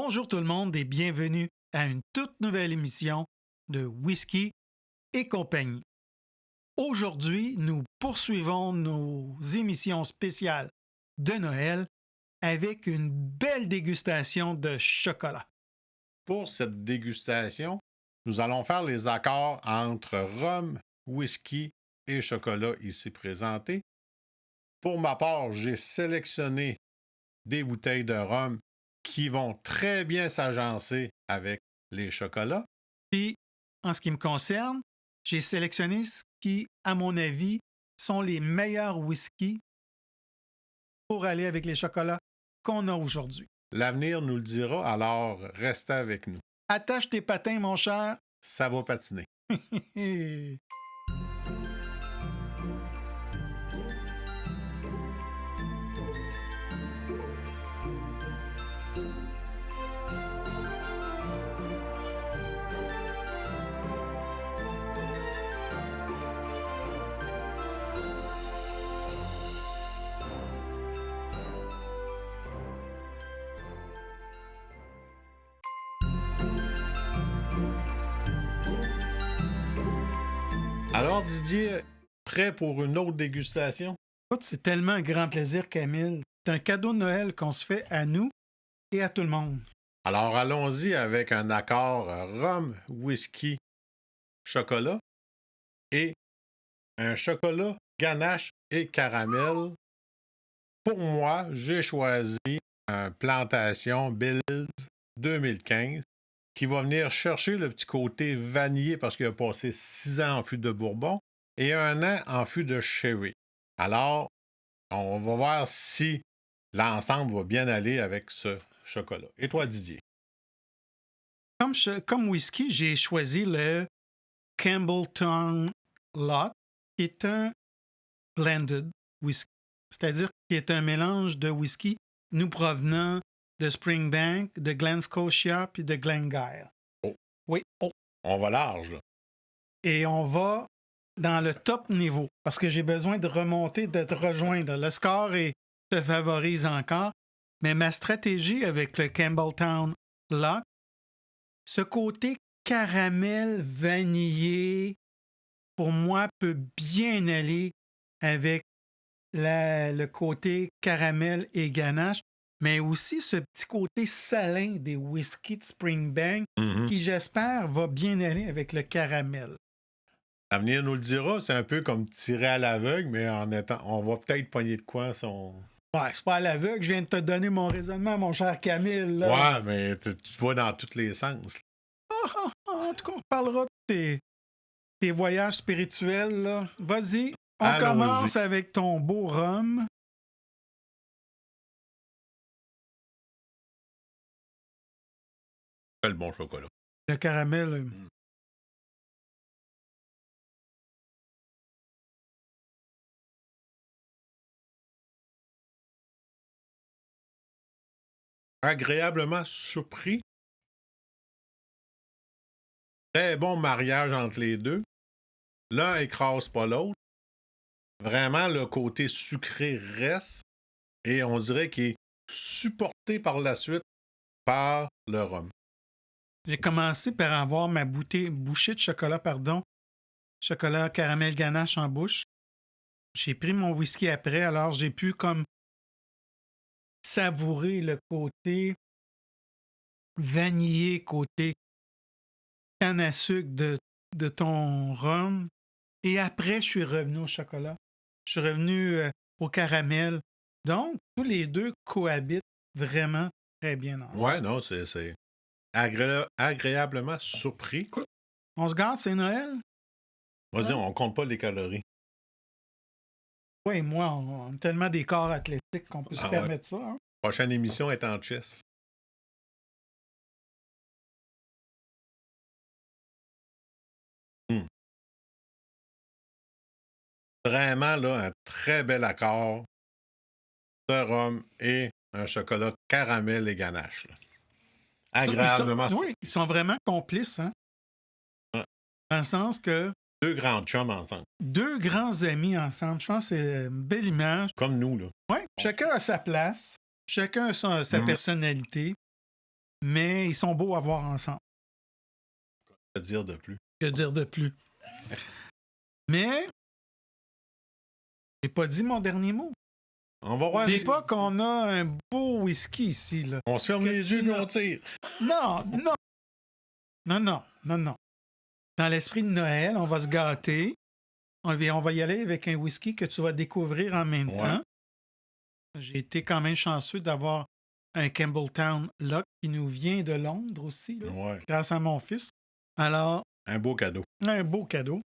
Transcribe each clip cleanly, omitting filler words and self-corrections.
Bonjour tout le monde et bienvenue à une toute nouvelle émission de Whisky et compagnie. Aujourd'hui, nous poursuivons nos émissions spéciales de Noël avec une belle dégustation de chocolat. Pour cette dégustation, nous allons faire les accords entre rhum, whisky et chocolat ici présentés. Pour ma part, j'ai sélectionné des bouteilles de rhum qui vont très bien s'agencer avec les chocolats. Puis, en ce qui me concerne, j'ai sélectionné ce qui, à mon avis, sont les meilleurs whiskies pour aller avec les chocolats qu'on a aujourd'hui. L'avenir nous le dira, alors restez avec nous. Attache tes patins, mon cher. Ça va patiner. Alors Didier, prêt pour une autre dégustation? Écoute, c'est tellement un grand plaisir, Camille. C'est un cadeau de Noël qu'on se fait à nous et à tout le monde. Alors allons-y avec un accord rhum, whisky, chocolat et un chocolat ganache et caramel. Pour moi, j'ai choisi un plantation Bills 2015 qui va venir chercher le petit côté vanillé parce qu'il a passé 6 ans en fût de Bourbon et 1 an en fût de Sherry. Alors, on va voir si l'ensemble va bien aller avec ce chocolat. Et toi, Didier? Comme whisky, j'ai choisi le Campbelltown Lock, qui est un blended whisky, c'est-à-dire qui est un mélange de whisky nous provenant de Springbank, de Glen Scotia puis de Glengyle. Oh. Oui. Oh. On va large, là. Et on va dans le top niveau parce que j'ai besoin de remonter, de te rejoindre. Le score te favorise encore, mais ma stratégie avec le Campbelltown Lock, ce côté caramel vanillé, pour moi, peut bien aller avec le côté caramel et ganache, mais aussi ce petit côté salin des whiskies de Springbank qui, j'espère, va bien aller avec le caramel. L'avenir nous le dira, c'est un peu comme tirer à l'aveugle, mais on va peut-être pogner de quoi son. Ouais, c'est pas à l'aveugle, je viens de te donner mon raisonnement, mon cher Camille. Là. Ouais, mais tu vas dans tous les sens. En tout cas, on parlera de tes voyages spirituels. Là. Vas-y, on Allons-y. commence avec ton beau rhum. Quel bon chocolat. Le caramel. Agréablement surpris. Très bon mariage entre les deux. L'un écrase pas l'autre. Vraiment, le côté sucré reste. Et on dirait qu'il est supporté par la suite par le rhum. J'ai commencé par avoir ma bouchée de chocolat, chocolat caramel ganache en bouche. J'ai pris mon whisky après, alors j'ai pu comme savourer le côté vanillé, côté canne à sucre de ton rhum. Et après, je suis revenu au chocolat. Je suis revenu au caramel. Donc, tous les deux cohabitent vraiment très bien ensemble. Ouais, non, c'est agréablement surpris. Écoute, on se garde, c'est Noël? Vas-y, Ouais. on compte pas les calories. Oui, moi, on a tellement des corps athlétiques qu'on peut se permettre ça. Hein? Prochaine émission est en chess. Vraiment, là, un très bel accord de rhum et un chocolat caramel et ganache. Là. Agréablement. Ils sont vraiment complices, hein? Ouais. Dans le sens que... Deux grands chums ensemble. Deux grands amis ensemble. Je pense que c'est une belle image. Comme nous, là. Oui, chacun a sa place. Chacun a sa personnalité. mais ils sont beaux à voir ensemble. Que dire de plus? Que dire de plus? Mais, j'ai pas dit mon dernier mot. On va voir. N'oublie pas qu'on a un beau whisky ici, là. On se ferme les yeux et on tire. Non, non. Non, non, non, non. Dans l'esprit de Noël, on va se gâter. On va y aller avec un whisky que tu vas découvrir en même temps. J'ai été quand même chanceux d'avoir un Campbelltown Lock qui nous vient de Londres aussi, là, grâce à mon fils. Alors... Un beau cadeau. Un beau cadeau.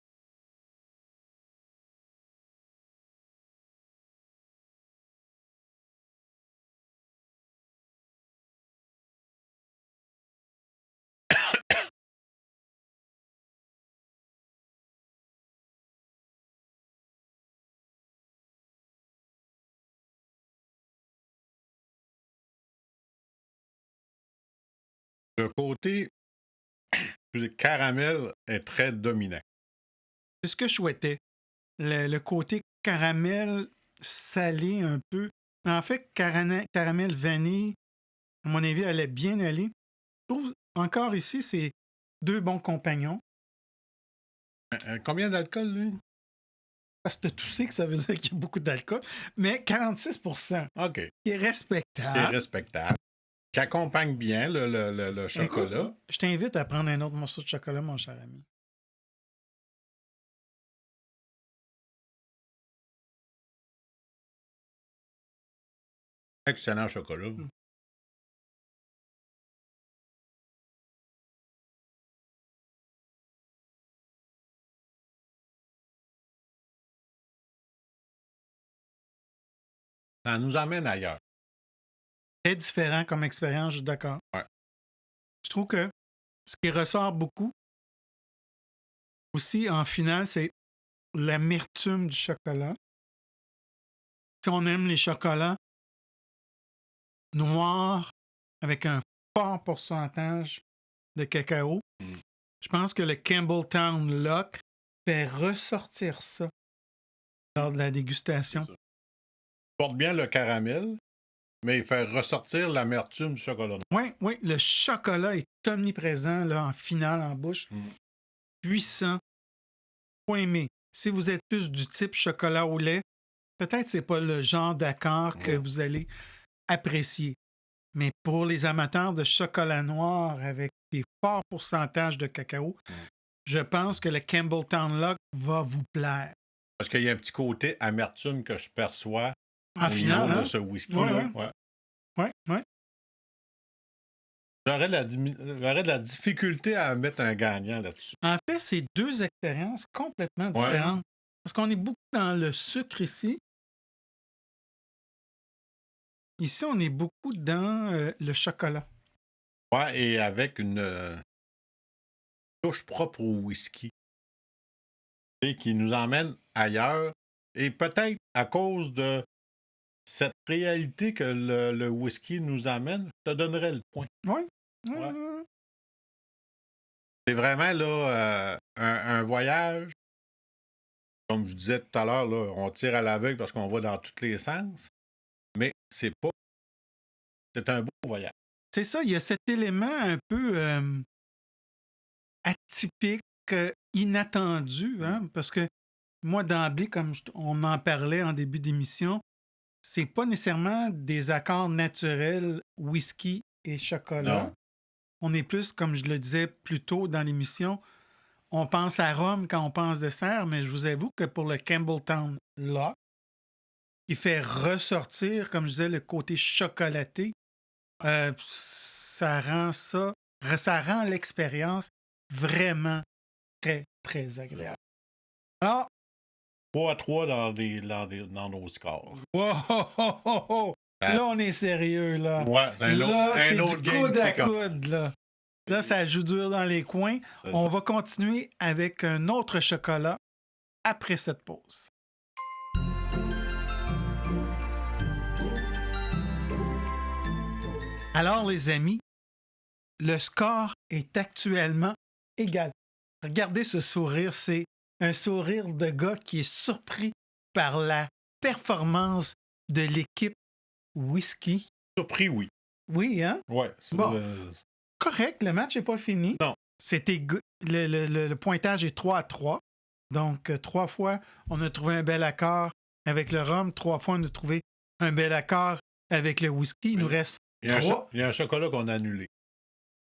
Le côté caramel est très dominant. C'est ce que je souhaitais. Le côté caramel salé un peu. En fait, caramel vanille, à mon avis, allait bien aller. Je trouve, encore ici, c'est 2 bons compagnons. Combien d'alcool, lui? Parce que tu sais que ça veut dire qu'il y a beaucoup d'alcool, mais 46%. OK. Qui est respectable. Qui est respectable. Qui accompagne bien le chocolat. Écoute, je t'invite à prendre un autre morceau de chocolat, mon cher ami. Excellent chocolat. Ça nous amène ailleurs. Très différent comme expérience, je suis d'accord. Ouais. Je trouve que ce qui ressort beaucoup aussi en finale, c'est l'amertume du chocolat. Si on aime les chocolats noirs avec un fort pourcentage de cacao, je pense que le Campbelltown Lock fait ressortir ça lors de la dégustation. Il porte bien le caramel, mais il fait ressortir l'amertume du chocolat. Oui, le chocolat est omniprésent là, en finale, en bouche. Puissant. Faut aimer. Si vous êtes plus du type chocolat au lait, peut-être que ce n'est pas le genre d'accord que vous allez apprécier. Mais pour les amateurs de chocolat noir avec des forts pourcentages de cacao, je pense que le Campbelltown Lock va vous plaire. Parce qu'il y a un petit côté amertume que je perçois en finale de ce whisky. Oui. J'aurais de la difficulté à mettre un gagnant là-dessus. En fait, c'est 2 expériences complètement différentes. Parce qu'on est beaucoup dans le sucre ici. Ici, on est beaucoup dans le chocolat. Oui, et avec une touche propre au whisky. Et qui nous emmène ailleurs. Et peut-être à cause de cette réalité que le whisky nous amène, je te donnerais le point. Oui. C'est vraiment là un voyage. Comme je disais tout à l'heure, là, on tire à l'aveugle parce qu'on va dans tous les sens. Mais c'est pas. C'est un beau voyage. C'est ça, il y a cet élément un peu atypique, inattendu, parce que moi, d'emblée, comme on en parlait en début d'émission, c'est pas nécessairement des accords naturels whisky et chocolat. Non. On est plus, comme je le disais plus tôt dans l'émission, on pense à rhum quand on pense dessert, mais je vous avoue que pour le Campbelltown Lock, il fait ressortir, comme je disais, le côté chocolaté. Ça rend l'expérience vraiment très, très agréable. Alors, 3-3 dans nos scores. wow! Là, on est sérieux, là. Ouais, c'est un autre du game coude à coude, là. Là, ça joue dur dans les coins. On va continuer avec un autre chocolat après cette pause. Alors, les amis, le score est actuellement égal. Regardez ce sourire, c'est un sourire de gars qui est surpris par la performance de l'équipe whisky. Surpris, oui. Oui, hein? Ouais. Bon. Correct, le match n'est pas fini. Non. Le pointage est 3-3. Donc, 3 fois, on a trouvé un bel accord avec le rhum. 3 fois, on a trouvé un bel accord avec le whisky. Il nous reste Il y a 3. Il y a un chocolat qu'on a annulé.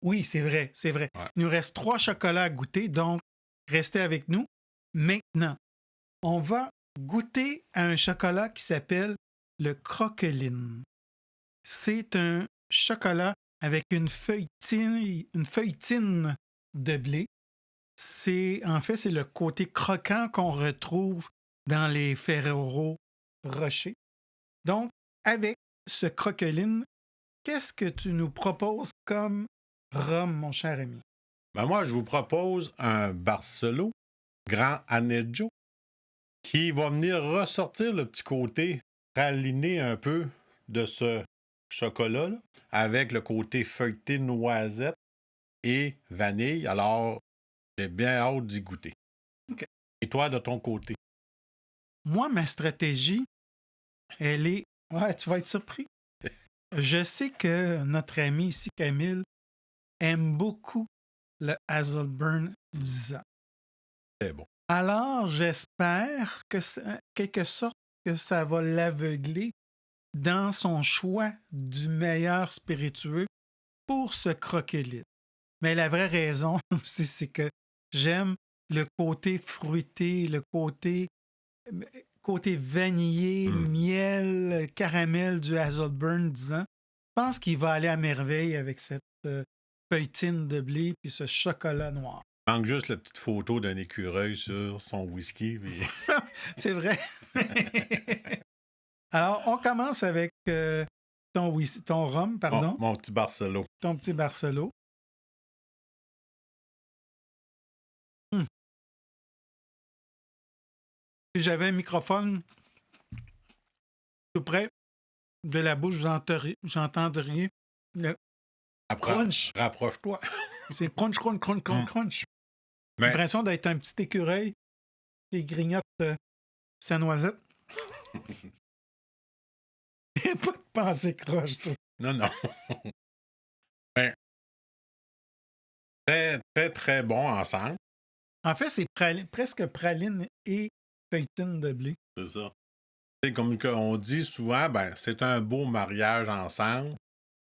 Oui, c'est vrai, c'est vrai. Ouais. Il nous reste 3 chocolats à goûter, donc restez avec nous. Maintenant, on va goûter à un chocolat qui s'appelle le croqueline. C'est un chocolat avec une feuilletine de blé. En fait, c'est le côté croquant qu'on retrouve dans les Ferrero Rocher. Donc, avec ce croqueline, qu'est-ce que tu nous proposes comme rhum, mon cher ami? Ben moi, je vous propose un Barcelo Grand Aneggio qui va venir ressortir le petit côté praliné un peu de ce chocolat-là, avec le côté feuilleté noisette et vanille. Alors, j'ai bien hâte d'y goûter. OK. Et toi, de ton côté? Moi, ma stratégie, elle est... Ouais, tu vas être surpris. Je sais que notre ami ici, Camille, aime beaucoup le Hazelburn 10 ans. C'est bon. Alors, j'espère que, quelque sorte, que ça va l'aveugler dans son choix du meilleur spiritueux pour ce croqueline. Mais la vraie raison aussi, c'est que j'aime le côté fruité, le côté vanillé, miel, caramel du Hazelburn 10 ans. Je pense qu'il va aller à merveille avec cette feuilletine de blé puis ce chocolat noir. Il manque juste la petite photo d'un écureuil sur son whisky. Mais... C'est vrai. Alors, on commence avec ton rhum, pardon. Mon petit Barcelo. Ton petit Barcelo. Si j'avais un microphone tout près de la bouche, j'entendrais le crunch. Rapproche-toi. C'est crunch, crunch, crunch, crunch, crunch. J'ai l'impression d'être un petit écureuil qui grignote sa noisette. Il n'y a pas de pensée croche, toi. Non. Ben, très, très, très bon ensemble. En fait, c'est presque praline et feuilletine de blé. C'est ça. Et comme on dit souvent, ben, c'est un beau mariage ensemble.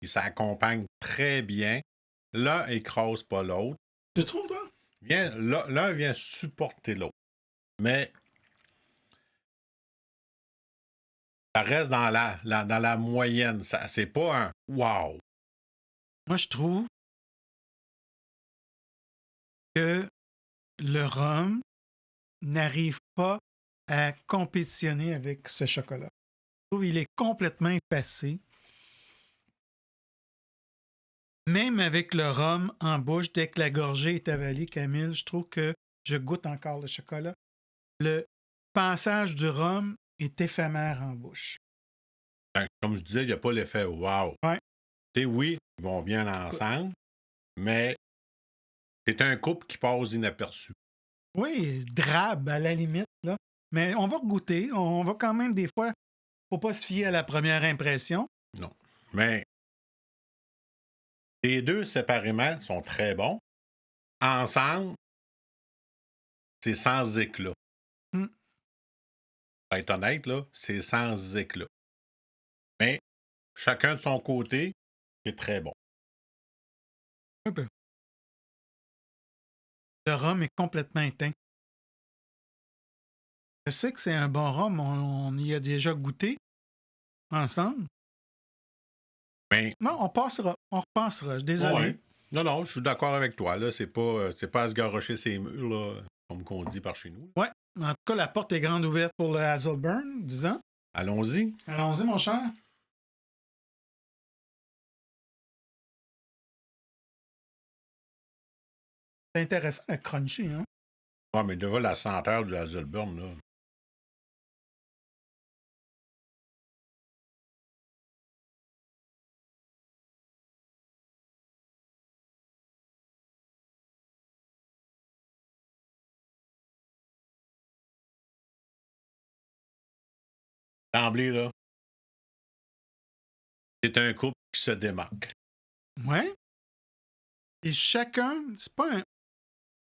Ils s'accompagnent très bien. L'un écrase pas l'autre. Tu trouves, toi? L'un vient supporter l'autre. Mais ça reste dans la moyenne. C'est pas un wow. Moi, je trouve que le rhum n'arrive pas à compétitionner avec ce chocolat. Je trouve qu'il est complètement effacé. Même avec le rhum en bouche, dès que la gorgée est avalée, Camille, je trouve que je goûte encore le chocolat. Le passage du rhum est éphémère en bouche. Ben, comme je disais, il n'y a pas l'effet wow. Ouais. Oui, ils vont bien ensemble, mais c'est un couple qui passe inaperçu. Oui, drabe à la limite, là. Mais on va goûter. On va quand même, des fois, faut pas se fier à la première impression. Non. Mais les deux séparément sont très bons. Ensemble, c'est sans éclat. Pour être honnête, là, c'est sans éclat. Mais chacun de son côté, c'est très bon. Un peu. Le rhum est complètement éteint. Je sais que c'est un bon rhum. On y a déjà goûté ensemble. Mais, non, on passera. On repassera. Je suis désolé. Ouais. Non, je suis d'accord avec toi. Là, c'est pas à se garrocher ses murs, là, comme qu'on dit par chez nous. Ouais. En tout cas, la porte est grande ouverte pour le Hazelburn, disons. Allons-y. Allons-y, mon cher. C'est intéressant à cruncher, hein? Ah, mais déjà, la senteur du Hazelburn, là. D'emblée, là, c'est un couple qui qui se démarque. Ouais. Et chacun, c'est pas un.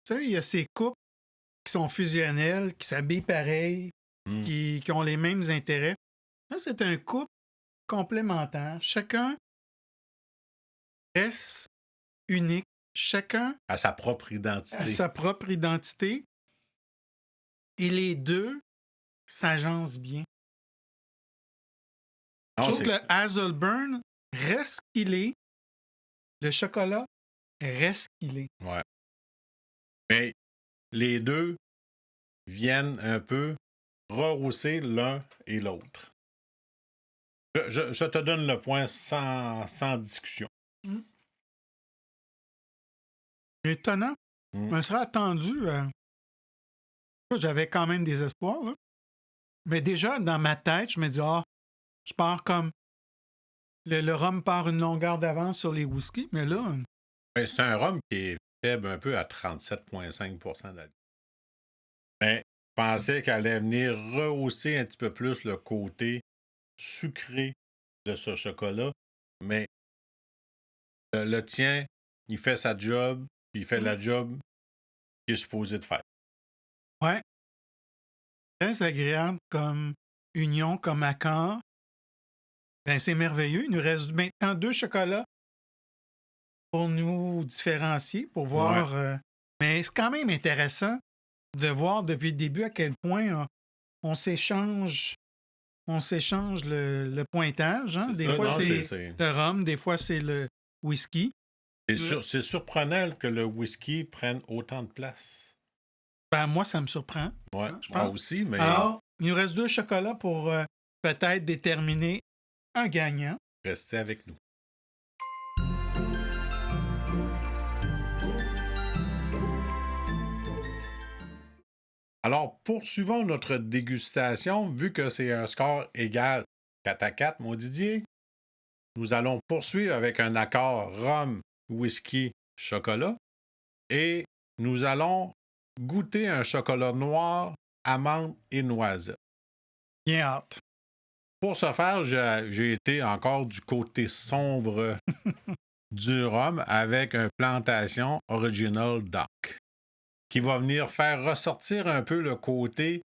Tu sais, il y a ces couples qui sont fusionnels, qui s'habillent pareil, qui ont les mêmes intérêts. Là, c'est un couple complémentaire. Chacun reste unique. Chacun À sa propre identité. a sa propre identité. Et les deux s'agencent bien. Je trouve que le Hazelburn reste ce qu'il est. Le chocolat reste ce qu'il est. Ouais. Mais les deux viennent un peu rehausser l'un et l'autre. Je te donne le point sans discussion. Étonnant. Je me serais attendu. J'avais quand même des espoirs. Là. Mais déjà, dans ma tête, je me dis, je pars comme. Le rhum part une longueur d'avance sur les whiskies, mais là. Ben, c'est un rhum qui est faible un peu à 37,5% d'alcool. Mais je pensais qu'elle allait venir rehausser un petit peu plus le côté sucré de ce chocolat. Mais le tien, il fait sa job, puis il fait la job qu'il est supposé de faire. Ouais. Très agréable comme union, comme accord. Ben, c'est merveilleux. Il nous reste maintenant 2 chocolats pour nous différencier, pour voir. Mais c'est quand même intéressant de voir depuis le début à quel point on s'échange le pointage. Hein? Des fois, c'est le rhum, des fois, c'est le whisky. C'est surprenant que le whisky prenne autant de place. Ben, moi, ça me surprend. Ouais, je pense. Moi aussi, mais... Alors, il nous reste 2 chocolats pour peut-être déterminer un gagnant. Restez avec nous. Alors, poursuivons notre dégustation, vu que c'est un score égal 4-4, mon Didier. Nous allons poursuivre avec un accord rhum, whisky, chocolat. Et nous allons goûter un chocolat noir, amande et noisette. Bien hâte. Pour ce faire, j'ai été encore du côté sombre du rhum avec un plantation Original Dark, qui va venir faire ressortir un peu le côté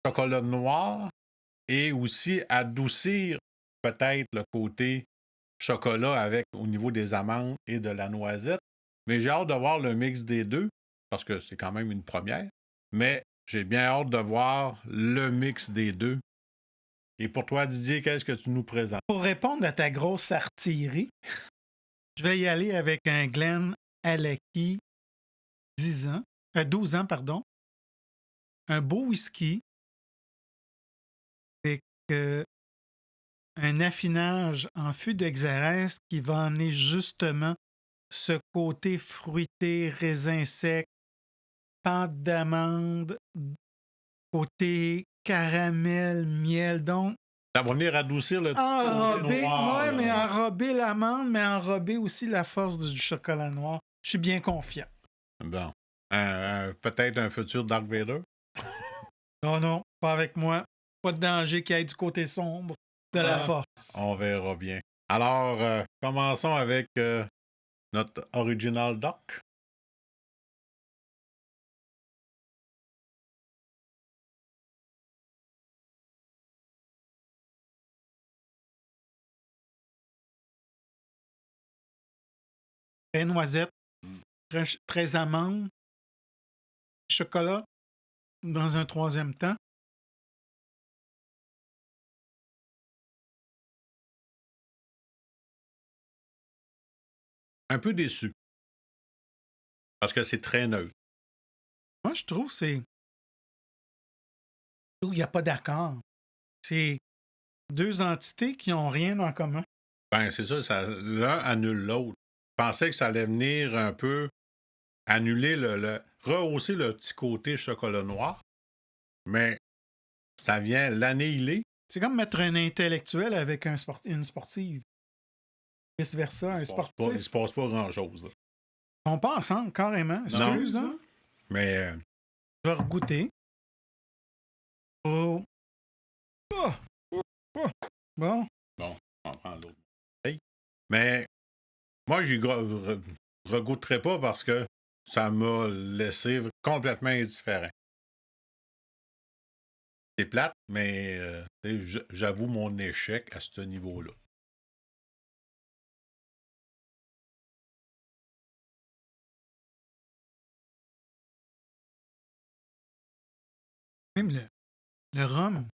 chocolat noir et aussi adoucir peut-être le côté chocolat avec au niveau des amandes et de la noisette. Mais j'ai hâte de voir le mix des deux, parce que c'est quand même une première. Mais j'ai bien hâte de voir le mix des deux. Et pour toi, Didier, qu'est-ce que tu nous présentes? Pour répondre à ta grosse artillerie, je vais y aller avec un Glen Alecky 12 ans, pardon. Un beau whisky avec un affinage en fût de Xérès qui va amener justement ce côté fruité, raisin sec, pâte d'amande, côté caramel, miel. Donc, Ça va venir adoucir le petit côté noir. Oui, mais enrober l'amande, mais enrober aussi la force du chocolat noir. Je suis bien confiant. Bon. Peut-être un futur Dark Vader? Non, pas avec moi. Pas de danger qu'il y ait du côté sombre de la force. On verra bien. Alors, commençons avec notre Original Dark. Très noisette, très amande, chocolat dans un troisième temps. Un peu déçu. Parce que c'est très neutre. Moi, je trouve que il n'y a pas d'accord. C'est deux entités qui n'ont rien en commun. Ben, c'est ça, l'un annule l'autre. Je pensais que ça allait venir un peu annuler rehausser le petit côté chocolat noir, mais ça vient l'annihiler. C'est comme mettre un intellectuel avec une sportive. Vice-versa, un sportif. Il se passe pas grand-chose. Ils sont pas ensemble, carrément. Excuse, non? Mais... Je vais regoûter. Oh. Bon. Bon, on prend l'autre. Mais moi, j'y regoutterai pas parce que ça m'a laissé complètement indifférent. C'est plate, mais j'avoue mon échec à ce niveau-là. Même le rhum,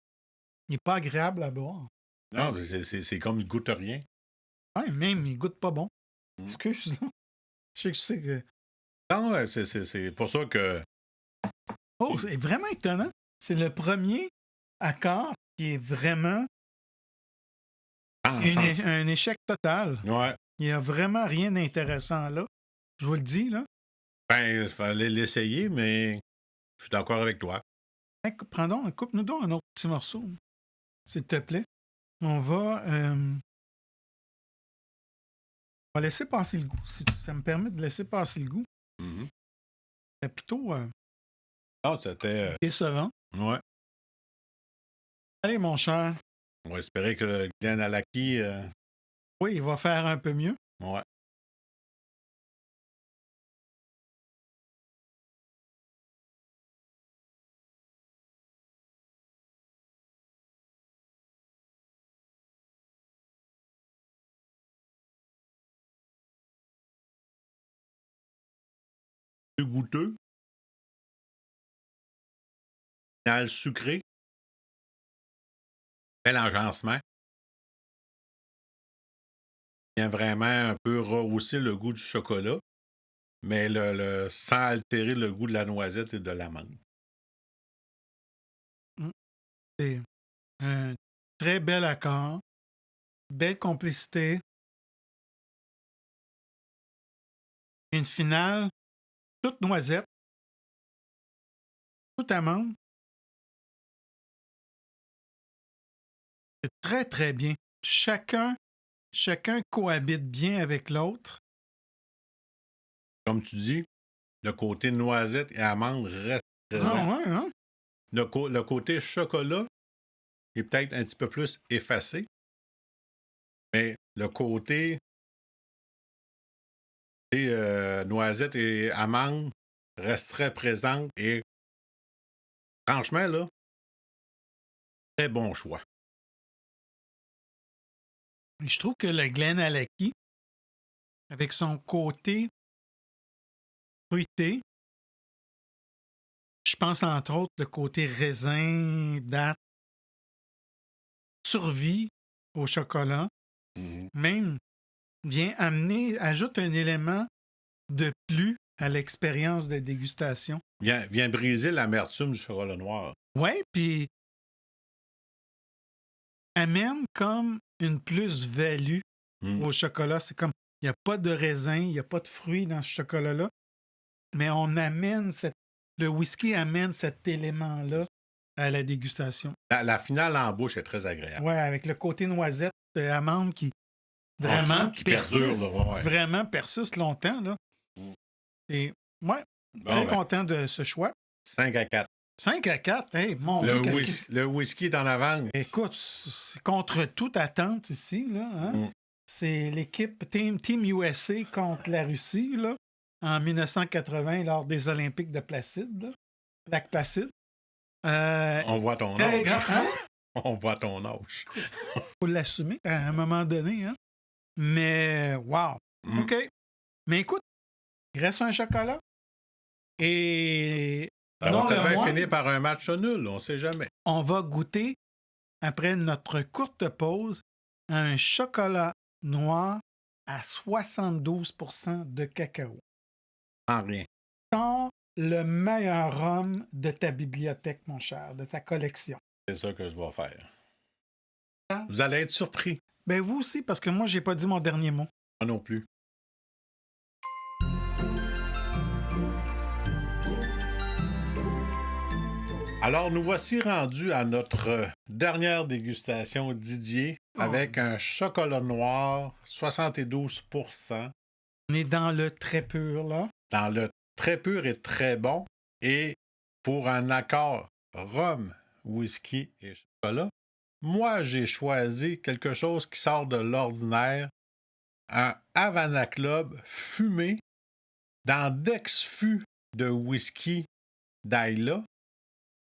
il n'est pas agréable à boire. Non, c'est comme il goûte rien. Ouais, même, il goûte pas bon. Mm. Excuse, là. Je sais que... Non, c'est pour ça que... Oh, c'est vraiment étonnant. C'est le premier accord qui est vraiment un échec total. Ouais. Il n'y a vraiment rien d'intéressant là. Je vous le dis, là. Ben, il fallait l'essayer, mais je suis d'accord avec toi. Hey, coupe-nous donc un autre petit morceau, s'il te plaît. On va laisser passer le goût. Si ça me permet de laisser passer le goût. Mm-hmm. C'est plutôt c'était... décevant. Ouais. Allez, mon cher. On va espérer que le Glen Alaki... Oui, il va faire un peu mieux. Ouais. Plus goûteux. Final sucré. Bel agencement. Il vient vraiment un peu rehausser le goût du chocolat, mais sans altérer le goût de la noisette et de l'amande. C'est un très bel accord. Belle complicité. Une finale toute noisette. Toute amande. C'est très, très bien. Chacun cohabite bien avec l'autre. Comme tu dis, le côté noisette et amande reste présent. Ah ouais, hein? Le côté chocolat est peut-être un petit peu plus effacé, mais le côté noisette et amande reste très présent et franchement, là, très bon choix. Et je trouve que le Glen Alaki, avec son côté fruité, je pense entre autres le côté raisin, date, survie au chocolat, même ajoute un élément de plus à l'expérience de dégustation. Vient briser l'amertume du chocolat noir. Ouais, puis amène comme une plus-value au chocolat. C'est comme, il n'y a pas de raisin, il n'y a pas de fruits dans ce chocolat-là, mais on amène le whisky amène cet élément-là à la dégustation. La finale en bouche est très agréable. Ouais, avec le côté noisette, amande qui vraiment qui persiste, perdure, là, ouais. vraiment persiste longtemps. Là. Et ouais, très content de ce choix. 5-4. 5-4, hey, mon Dieu, Dieu, le whisky est en avance. Écoute, c'est contre toute attente ici, là. Hein? C'est l'équipe Team USA contre la Russie, là, en 1980, lors des Olympiques de Placide, là. Lac Placide. On voit ton âge. Hein? On voit ton âge. Faut l'assumer à un moment donné, hein? Mais, wow! OK. Mais écoute, il reste un chocolat. Et... Ça va peut-être finir par un match nul, on ne sait jamais. On va goûter, après notre courte pause, un chocolat noir à 72% de cacao. Sans rien. Sans le meilleur rhum de ta bibliothèque, mon cher, de ta collection. C'est ça que je vais faire. Vous allez être surpris. Ben vous aussi, parce que moi, j'ai pas dit mon dernier mot. Moi non plus. Alors, nous voici rendus à notre dernière dégustation Didier avec un chocolat noir 72%. On est dans le très pur, là. Dans le très pur et très bon. Et pour un accord rhum, whisky et chocolat, moi, j'ai choisi quelque chose qui sort de l'ordinaire un Havana Club fumé dans d'ex-fûts de whisky d'Ayla.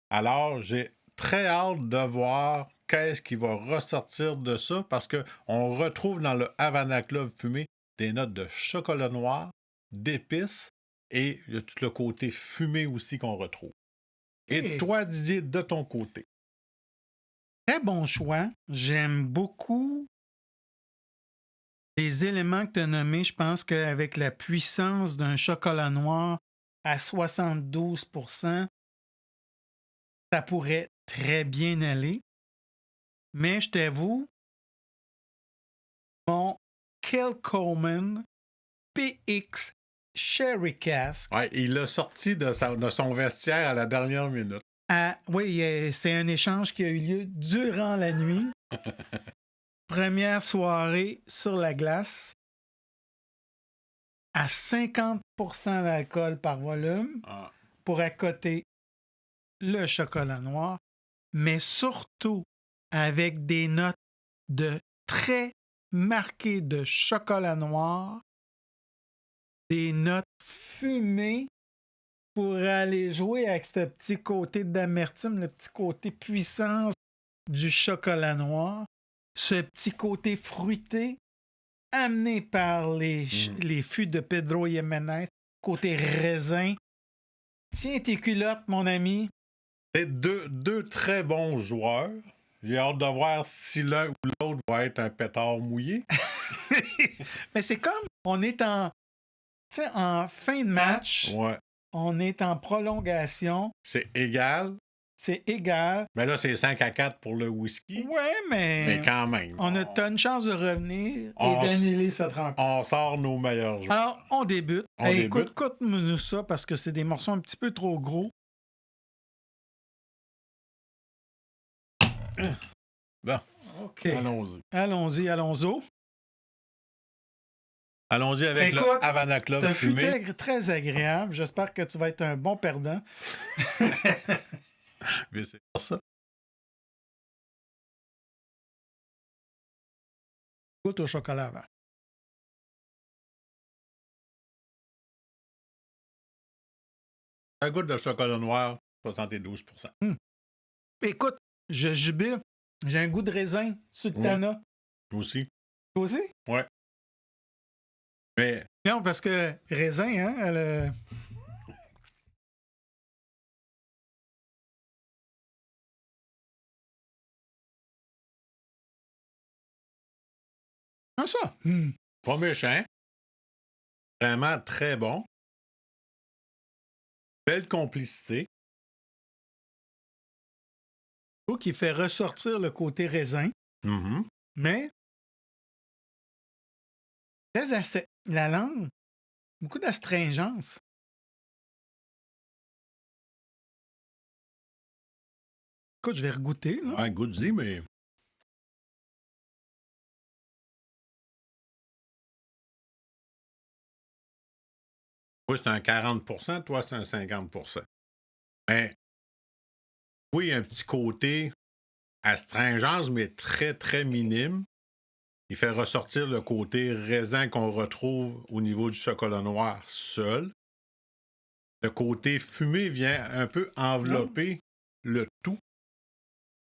Alors, j'ai très hâte de voir qu'est-ce qui va ressortir de ça parce qu'on retrouve dans le Havana Club fumé des notes de chocolat noir, d'épices et il y a tout le côté fumé aussi qu'on retrouve. Et toi, Didier, de ton côté? Très bon choix. J'aime beaucoup les éléments que tu as nommés. Je pense qu'avec la puissance d'un chocolat noir à 72%, ça pourrait très bien aller. Mais je t'avoue, mon Kilchoman PX Sherry Cask. Ouais, il l'a sorti de son vestiaire à la dernière minute. Oui, c'est un échange qui a eu lieu durant la nuit. Première soirée sur la glace. À 50% d'alcool par volume pour accoter le chocolat noir, mais surtout avec des notes de très marquées de chocolat noir, des notes fumées pour aller jouer avec ce petit côté d'amertume, le petit côté puissance du chocolat noir, ce petit côté fruité amené par les fûts de Pedro Jiménez, côté raisin. Tiens tes culottes, mon ami. C'est deux très bons joueurs. J'ai hâte de voir si l'un ou l'autre va être un pétard mouillé. Mais c'est comme, on est en fin de match. Ouais. On est en prolongation. C'est égal. C'est égal. Mais là, c'est 5-4 pour le whisky. Ouais, mais quand même. On a une chance de revenir et d'annuler cette rencontre. On sort nos meilleurs joueurs. Alors, on débute. Écoute-nous ça parce que c'est des morceaux un petit peu trop gros. Bon. OK. Allons-y. Allons-y. Allons-y avec le Havana Club fumé. Ça fut très agréable. J'espère que tu vas être un bon perdant. Mais c'est ça. Goûte au chocolat avant. Un goût de chocolat noir, 72%. Écoute, je jubile. J'ai un goût de raisin sultana. Toi aussi. Toi aussi? Ouais. Mais... Non, parce que raisin, hein, elle... Ah, ça! Pas méchant. Vraiment très bon. Belle complicité. Qui fait ressortir le côté raisin. Mais la langue, beaucoup d'astringence. Écoute, je vais regoûter. Là. Ouais, goûte-y, mais... Oui, c'est un 40%, toi, c'est un 50%. Mais, oui, un petit côté astringence, mais très, très minime. Il fait ressortir le côté raisin qu'on retrouve au niveau du chocolat noir seul. Le côté fumé vient un peu envelopper le tout,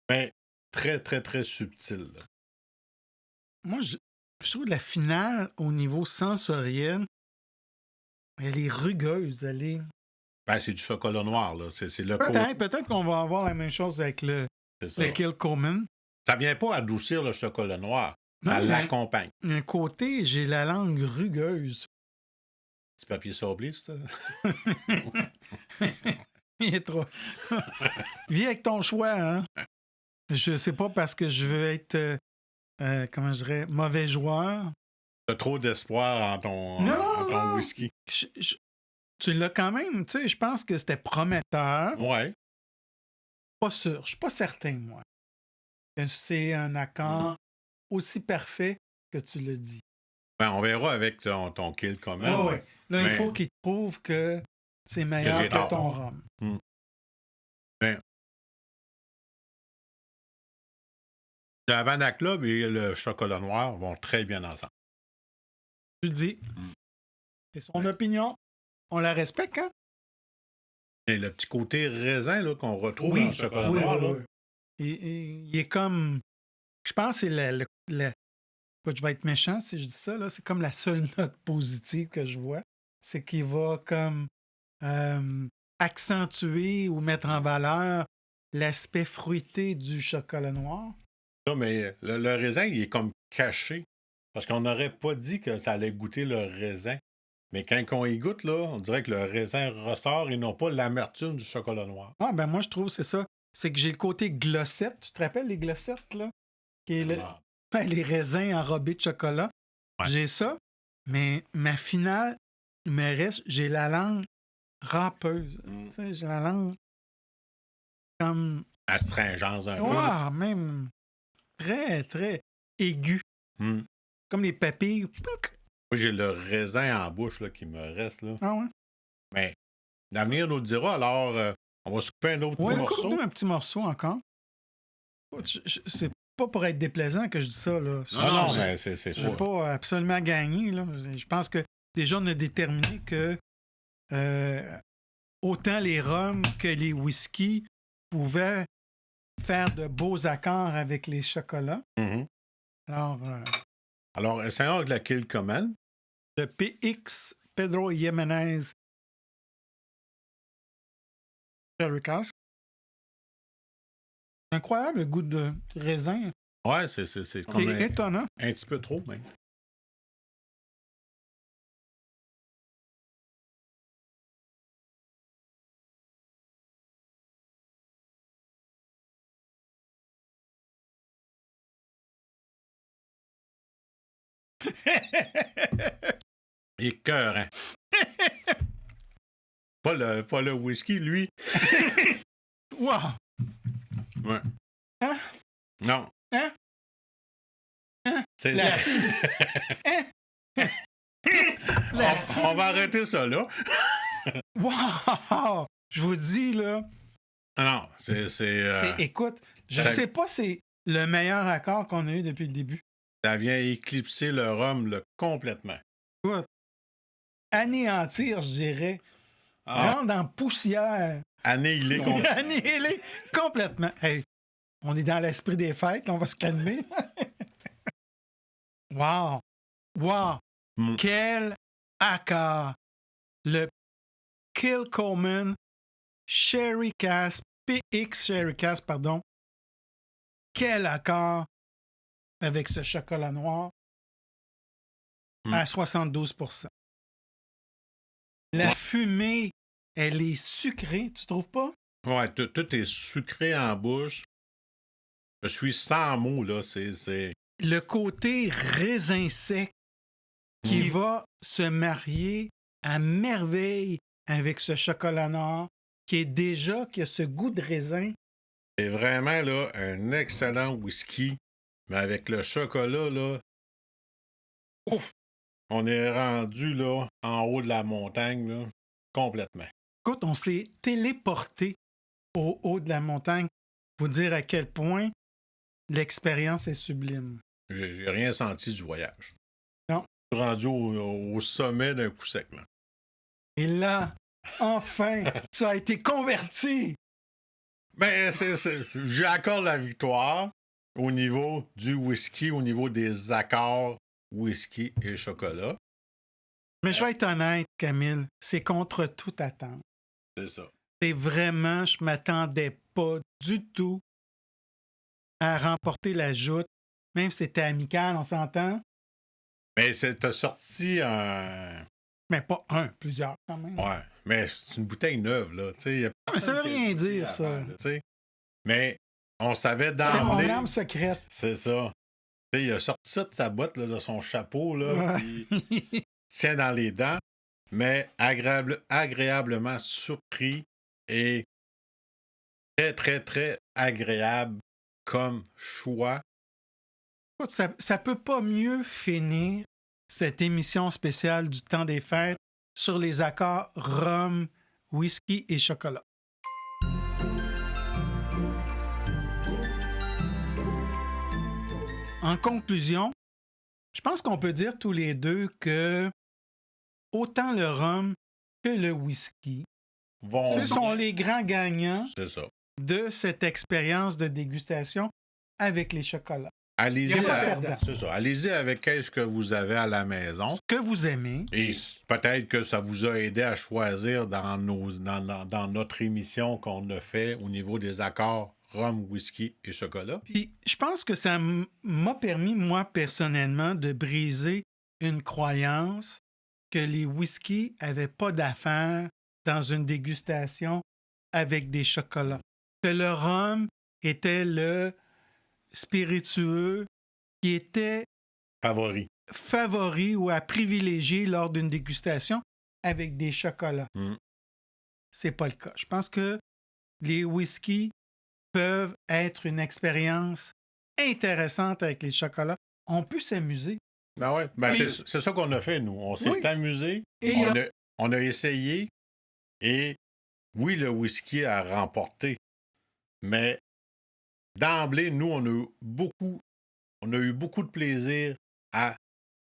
mais très, très, très subtil. Moi, je trouve la finale, au niveau sensoriel, elle est rugueuse. Elle est... Ben, c'est du chocolat noir, là. C'est le Peut-être qu'on va avoir la même chose avec le Kilchoman. Ça vient pas adoucir le chocolat noir. Ça l'accompagne. Un côté, j'ai la langue rugueuse. Petit papier sablé, ça? Il est trop... Vis avec ton choix, hein? Je sais pas parce que je veux être, comment je dirais, mauvais joueur. T'as trop d'espoir en ton whisky. Tu l'as quand même, tu sais, je pense que c'était prometteur. Ouais. Pas sûr, je suis pas certain, moi. Que c'est un accord aussi parfait que tu le dis. Ben, on verra avec ton kill commun. Ouais. Là, il faut qu'il te prouve que c'est meilleur que ton rhum. Ben, le Havana Club et le chocolat noir vont très bien ensemble. Tu le dis. C'est son opinion. On la respecte, hein? Et le petit côté raisin là, qu'on retrouve dans le chocolat noir. Là. Il est comme... Je pense que c'est je vais être méchant si je dis ça, là. C'est comme la seule note positive que je vois. C'est qu'il va comme accentuer ou mettre en valeur l'aspect fruité du chocolat noir. Non, mais le raisin, il est comme caché. Parce qu'on n'aurait pas dit que ça allait goûter le raisin. Mais quand on y goûte, là, on dirait que le raisin ressort et non pas l'amertume du chocolat noir. Ah, ben moi, je trouve que c'est ça. C'est que j'ai le côté glossette. Tu te rappelles les glossettes, là? Qui est les raisins enrobés de chocolat. Ouais. J'ai ça, mais ma finale, il me reste, j'ai la langue râpeuse. Tu sais, j'ai la langue comme... Astringence un peu. Wow, même très, très aiguë. Comme les papilles. Moi, j'ai le raisin en bouche là, qui me reste. Là. Ah ouais? Mais l'avenir nous le dira. Alors, on va se couper un autre petit morceau. Coupe-nous un petit morceau encore. C'est pas pour être déplaisant que je dis ça. Là. Non, mais c'est Je ne veux pas absolument gagner. Là. Je pense que déjà, on a déterminé que autant les rhums que les whiskies pouvaient faire de beaux accords avec les chocolats. Alors, essayons avec la Kill Command. Le PX Pedro Jiménez Sherry Cask. Incroyable le goût de raisin. Ouais, c'est comme étonnant. Un petit peu trop, même. Écœurant. pas le whisky, lui. Wow! Ouais. Hein? Non. Hein? Hein? C'est La... hein? On va arrêter ça, là. Wow! Je vous dis, là... Non, Écoute, je sais pas c'est le meilleur accord qu'on a eu depuis le début. Ça vient éclipser le rhum là, complètement. Écoute, anéantir, je dirais. Rendre en poussière. Annihiler complètement. Annihiler complètement. Hey, on est dans l'esprit des fêtes, là, on va se calmer. Wow! Wow! Quel accord! Le Kilchoman Sherry Cask, PX Sherry Cask, pardon. Quel accord avec ce chocolat noir à 72%. La fumée, elle est sucrée, tu trouves pas? Ouais, tout est sucré en bouche. Je suis sans mots, là. C'est... Le côté raisin sec qui va se marier à merveille avec ce chocolat noir qui a ce goût de raisin. C'est vraiment, là, un excellent whisky. Mais avec le chocolat, là... Ouf! On est rendu, là, en haut de la montagne, là, complètement. Écoute, on s'est téléporté au haut de la montagne pour dire à quel point l'expérience est sublime. J'ai rien senti du voyage. Non. Je suis rendu au sommet d'un coup sec, là. Et là, enfin, ça a été converti. Ben, j'accorde la victoire au niveau du whisky, au niveau des accords whisky et chocolat. Mais je vais être honnête, Camille, c'est contre toute attente. C'est ça. C'est vraiment, je m'attendais pas du tout à remporter la joute, même si c'était amical, on s'entend. Mais t'as sorti un... Mais pas un, plusieurs quand même. Ouais, mais c'est une bouteille neuve, là. Mais ça veut rien dire, ça. Mais on savait C'est mon d'emblée... arme secrète. C'est ça. T'sais, il a sorti ça de sa boîte, là, de son chapeau, là, puis tient dans les dents, mais agréablement surpris et très, très, très agréable comme choix. Écoute, ça peut pas mieux finir cette émission spéciale du temps des fêtes sur les accords rhum, whisky et chocolat. En conclusion, Je pense qu'on peut dire tous les deux que autant le rhum que le whisky, ce sont les grands gagnants de cette expérience de dégustation avec les chocolats. Allez-y avec ce que vous avez à la maison. Ce que vous aimez. Et peut-être que ça vous a aidé à choisir dans notre émission qu'on a fait au niveau des accords rhum, whisky et chocolat. Puis je pense que ça m'a permis, moi, personnellement, de briser une croyance que les whiskies n'avaient pas d'affaires dans une dégustation avec des chocolats. Que le rhum était le spiritueux qui était favori ou à privilégier lors d'une dégustation avec des chocolats. C'est pas le cas. Je pense que les whiskies peuvent être une expérience intéressante avec les chocolats. On peut s'amuser. Ben ouais, c'est ça qu'on a fait, nous. On s'est amusé, on a essayé, et oui, le whisky a remporté, mais d'emblée, nous, on a eu beaucoup de plaisir à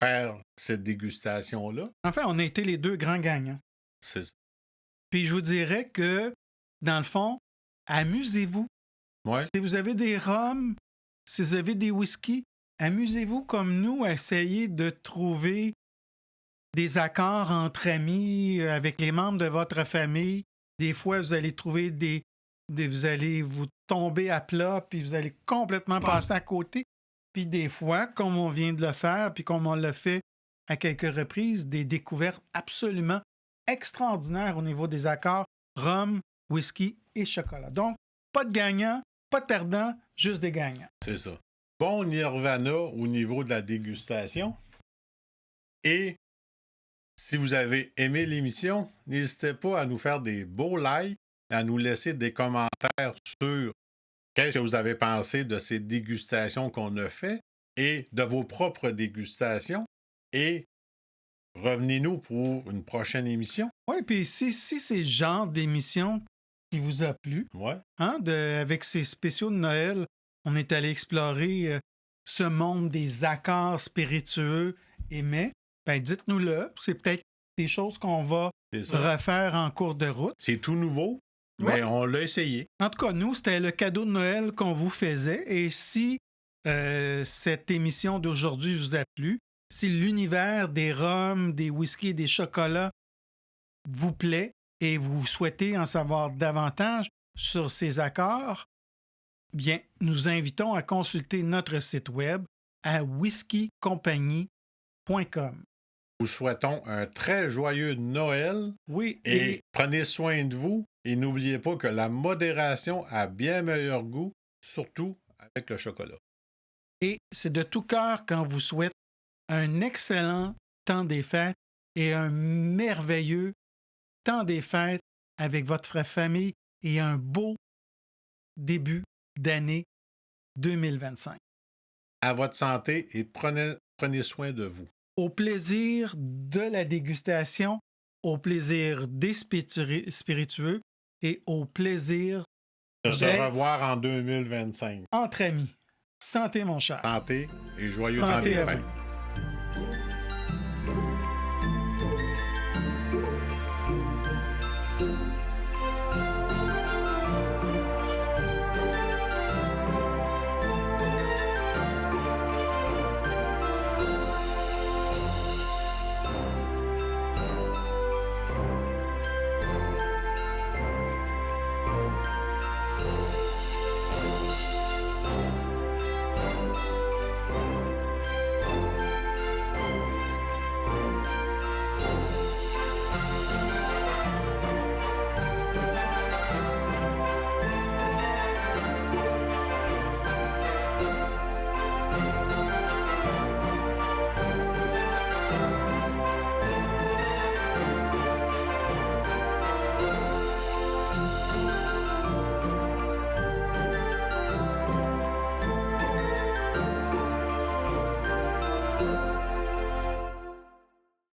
faire cette dégustation-là. En fait, on a été les deux grands gagnants. C'est ça. Puis je vous dirais que, dans le fond, amusez-vous. Ouais. Si vous avez des rhums, si vous avez des whiskies, amusez-vous comme nous à essayer de trouver des accords entre amis, avec les membres de votre famille. Des fois, vous allez trouver vous allez vous tomber à plat, puis vous allez complètement passer à côté. Puis des fois, comme on vient de le faire, puis comme on l'a fait à quelques reprises, des découvertes absolument extraordinaires au niveau des accords rhum, whisky et chocolat. Donc, pas de gagnant, pas de perdant, juste des gagnants. C'est ça. Bon nirvana au niveau de la dégustation. Et si vous avez aimé l'émission, n'hésitez pas à nous faire des beaux likes, à nous laisser des commentaires sur qu'est-ce que vous avez pensé de ces dégustations qu'on a fait et de vos propres dégustations. Et revenez-nous pour une prochaine émission. Oui, puis si c'est le genre d'émission qui vous a plu, avec ces spéciaux de Noël, on est allé explorer ce monde des accords spiritueux et mets, ben dites-nous-le. C'est peut-être des choses qu'on va refaire en cours de route. C'est tout nouveau, mais on l'a essayé. En tout cas, nous, c'était le cadeau de Noël qu'on vous faisait. Et si cette émission d'aujourd'hui vous a plu, si l'univers des rhums, des whiskies et des chocolats vous plaît et vous souhaitez en savoir davantage sur ces accords, bien, nous invitons à consulter notre site web à whiskycompagnie.com. Nous souhaitons un très joyeux Noël. Oui. Et prenez soin de vous. Et n'oubliez pas que la modération a bien meilleur goût, surtout avec le chocolat. Et c'est de tout cœur qu'on vous souhaite un excellent temps des fêtes et un merveilleux temps des fêtes avec votre famille et un beau début d'année 2025. À votre santé et prenez soin de vous. Au plaisir de la dégustation, au plaisir des spiritueux et au plaisir de se revoir en 2025. Entre amis. Santé, mon cher. Santé et joyeux temps des fêtes.